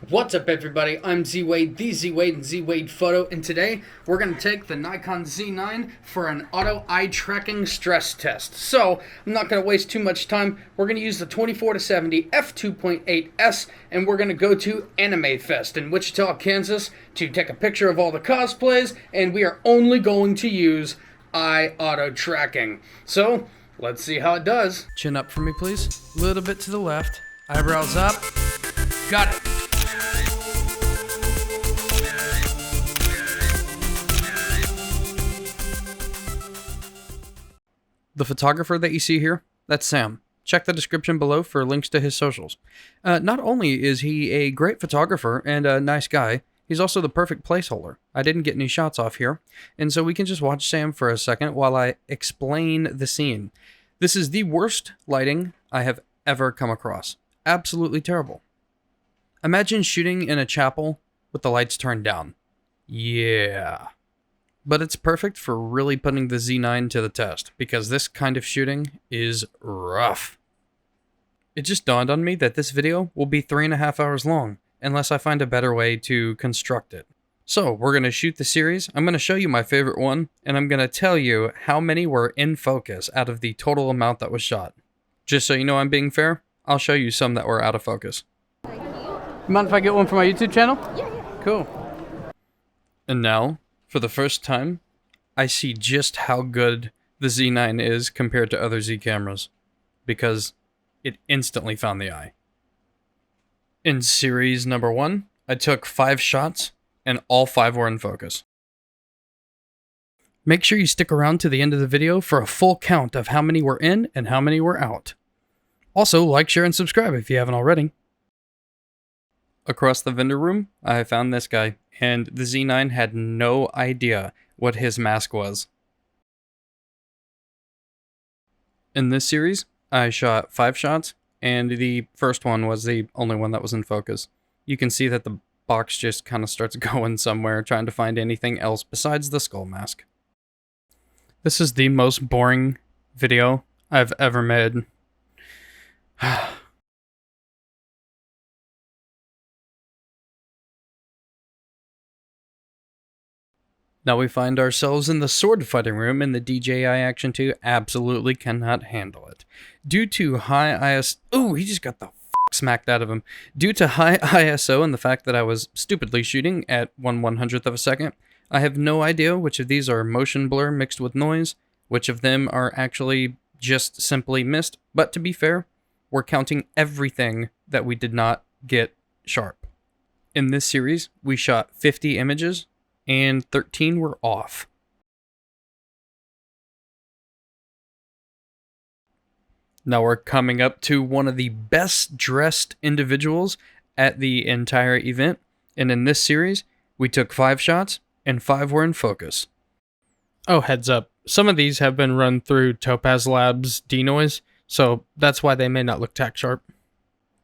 What's up, everybody? I'm Z-Wade, the Z-Wade and Z-Wade Photo, and today we're going to take the Nikon Z9 for an auto eye tracking stress test. So, I'm not going to waste too much time. We're going to use the 24-70 f2.8s, and we're going to go to Anime Fest in Wichita, Kansas to take a picture of all the cosplays, and we are only going to use eye auto tracking. So, let's see how it does. Chin up for me, please. A little bit to the left. Eyebrows up. Got it. The photographer that you see here, that's Sam. Check the description below for links to his socials. Not only is he a great photographer and a nice guy, he's also the perfect placeholder. I didn't get any shots off here, and so we can just watch Sam for a second while I explain the scene. This is the worst lighting I have ever come across. Absolutely terrible. Imagine shooting in a chapel with the lights turned down. Yeah. But it's perfect for really putting the Z9 to the test, because this kind of shooting is rough. It just dawned on me that this video will be 3.5 hours long, unless I find a better way to construct it. So, we're going to shoot the series, I'm going to show you my favorite one, and I'm going to tell you how many were in focus out of the total amount that was shot. Just so you know I'm being fair, I'll show you some that were out of focus. Thank you. Mind if I get one for my YouTube channel? Yeah. Cool. And now, for the first time, I see just how good the Z9 is compared to other Z cameras, because it instantly found the eye. In series number 1, I took 5 shots, and all 5 were in focus. Make sure you stick around to the end of the video for a full count of how many were in and how many were out. Also, like, share, and subscribe if you haven't already. Across the vendor room, I found this guy, and the Z9 had no idea what his mask was. In this series, I shot 5 shots, and the first one was the only one that was in focus. You can see that the box just kind of starts going somewhere, trying to find anything else besides the skull mask. This is the most boring video I've ever made. Now we find ourselves in the sword fighting room, and the DJI Action 2 absolutely cannot handle it. Due to high IS... Ooh, he just got the smacked out of him. Due to high ISO and the fact that I was stupidly shooting at 1/100th of a second, I have no idea which of these are motion blur mixed with noise, which of them are actually just simply missed, but to be fair, we're counting everything that we did not get sharp. In this series, we shot 50 images, and 13 were off. Now we're coming up to one of the best dressed individuals at the entire event, and in this series, we took 5 shots, and 5 were in focus. Oh, heads up, some of these have been run through Topaz Labs denoise, so that's why they may not look tack sharp.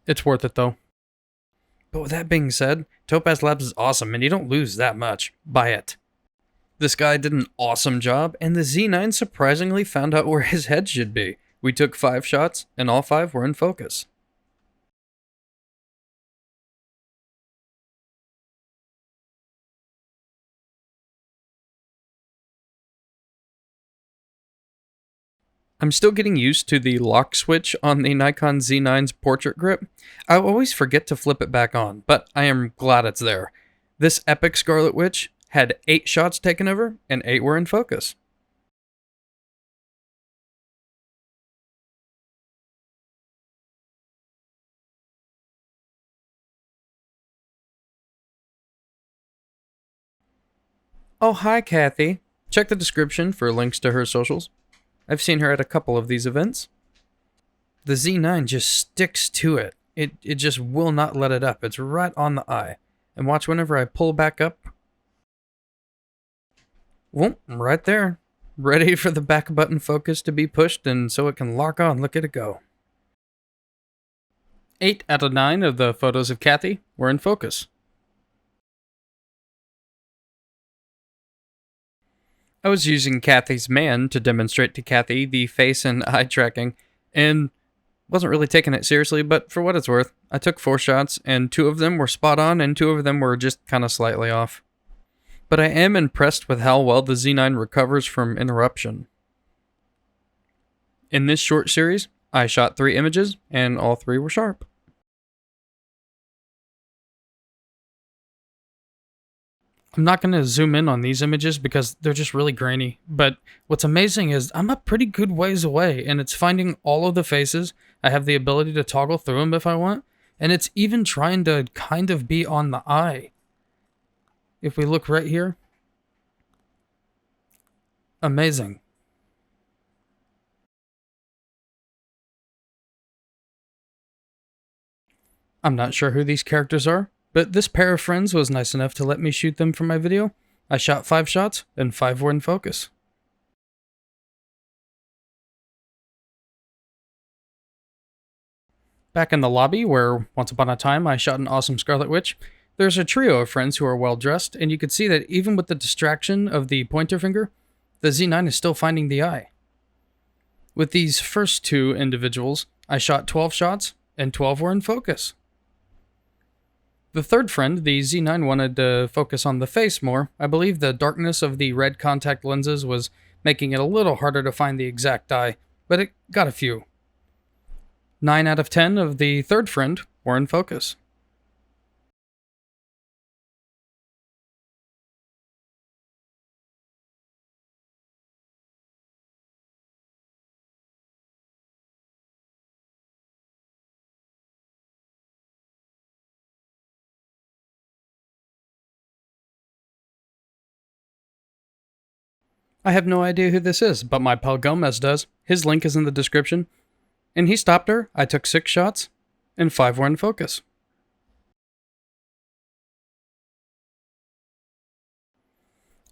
It's worth it though. But with that being said, Topaz Labs is awesome, and you don't lose that much. Buy it. This guy did an awesome job, and the Z9 surprisingly found out where his head should be. We took 5 shots, and all 5 were in focus. I'm still getting used to the lock switch on the Nikon Z9's portrait grip. I always forget to flip it back on, but I am glad it's there. This epic Scarlet Witch had 8 shots taken over, and 8 were in focus. Oh, hi, Kathy. Check the description for links to her socials. I've seen her at a couple of these events. The Z9 just sticks to it. It just will not let it up. It's right on the eye. And watch whenever I pull back up. Well, right there. Ready for the back button focus to be pushed and so it can lock on. Look at it go. 8 out of 9 of the photos of Kathy were in focus. I was using Kathy's man to demonstrate to Kathy the face and eye tracking, and Wasn't really taking it seriously, but for what it's worth, I took 4 shots, and 2 of them were spot on, and 2 of them were just kind of slightly off. But I am impressed with how well the Z9 recovers from interruption. In this short series, I shot 3 images, and all 3 were sharp. I'm not going to zoom in on these images because they're just really grainy, but what's amazing is I'm a pretty good ways away, and it's finding all of the faces. I have the ability to toggle through them if I want, and it's even trying to kind of be on the eye. If we look right here, amazing. I'm not sure who these characters are, but this pair of friends was nice enough to let me shoot them for my video. I shot 5 shots, and 5 were in focus. Back in the lobby, where once upon a time I shot an awesome Scarlet Witch, there's a trio of friends who are well dressed, and you can see that even with the distraction of the pointer finger, the Z9 is still finding the eye. With these first 2 individuals, I shot 12 shots, and 12 were in focus. The third friend, the Z9, wanted to focus on the face more. I believe the darkness of the red contact lenses was making it a little harder to find the exact eye, but it got a few. 9 out of 10 of the third friend were in focus. I have no idea who this is, but my pal Gomez does. His link is in the description. And he stopped her. I took 6 shots, and 5 were in focus.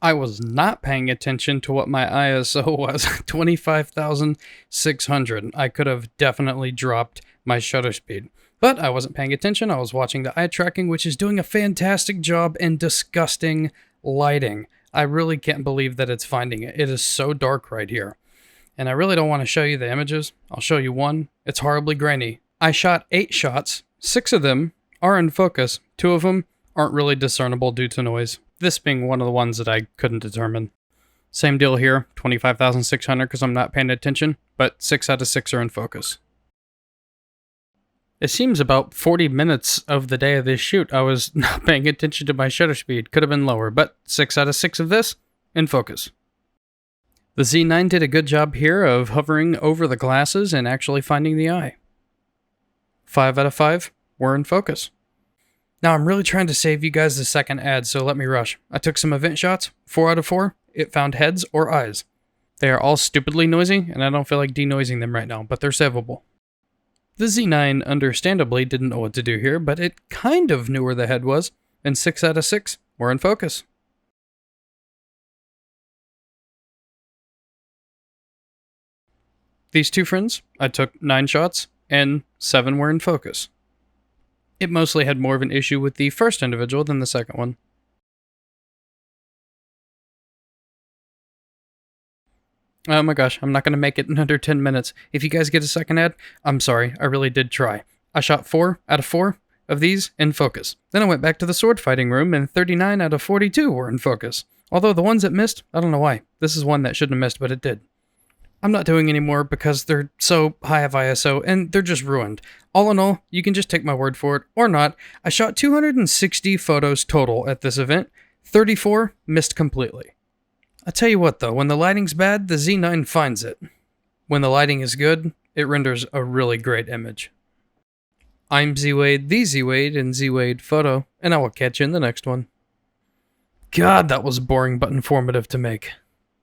I was not paying attention to what my ISO was, 25,600. I could have definitely dropped my shutter speed. But I wasn't paying attention. I was watching the eye tracking, which is doing a fantastic job in disgusting lighting. I really can't believe that it's finding it. It is so dark right here. And I really don't want to show you the images. I'll show you one. It's horribly grainy. I shot 8 shots. 6 of them are in focus. 2 of them aren't really discernible due to noise. This being one of the ones that I couldn't determine. Same deal here, 25,600 because I'm not paying attention, but 6 out of 6 are in focus. It seems about 40 minutes of the day of this shoot I was not paying attention to my shutter speed. Could have been lower, but 6 out of 6 of this, in focus. The Z9 did a good job here of hovering over the glasses and actually finding the eye. 5 out of 5 were in focus. Now I'm really trying to save you guys the second ad, so let me rush. I took some event shots, 4 out of 4, it found heads or eyes. They are all stupidly noisy, and I don't feel like denoising them right now, but they're savable. The Z9 understandably didn't know what to do here, but it kind of knew where the head was, and 6 out of 6 were in focus. These 2 friends, I took 9 shots, and 7 were in focus. It mostly had more of an issue with the first individual than the second one. Oh my gosh, I'm not going to make it in under 10 minutes. If you guys get a second ad, I'm sorry, I really did try. I shot 4 out of 4 of these in focus. Then I went back to the sword fighting room and 39 out of 42 were in focus. Although the ones that missed, I don't know why. This is one that shouldn't have missed, but it did. I'm not doing any more because they're so high of ISO and they're just ruined. All in all, you can just take my word for it or not. I shot 260 photos total at this event. 34 missed completely. I tell you what though, when the lighting's bad, the Z9 finds it. When the lighting is good, it renders a really great image. I'm Z-Wade, the Z-Wade, and Z-Wade Photo, and I will catch you in the next one. God, that was boring but informative to make.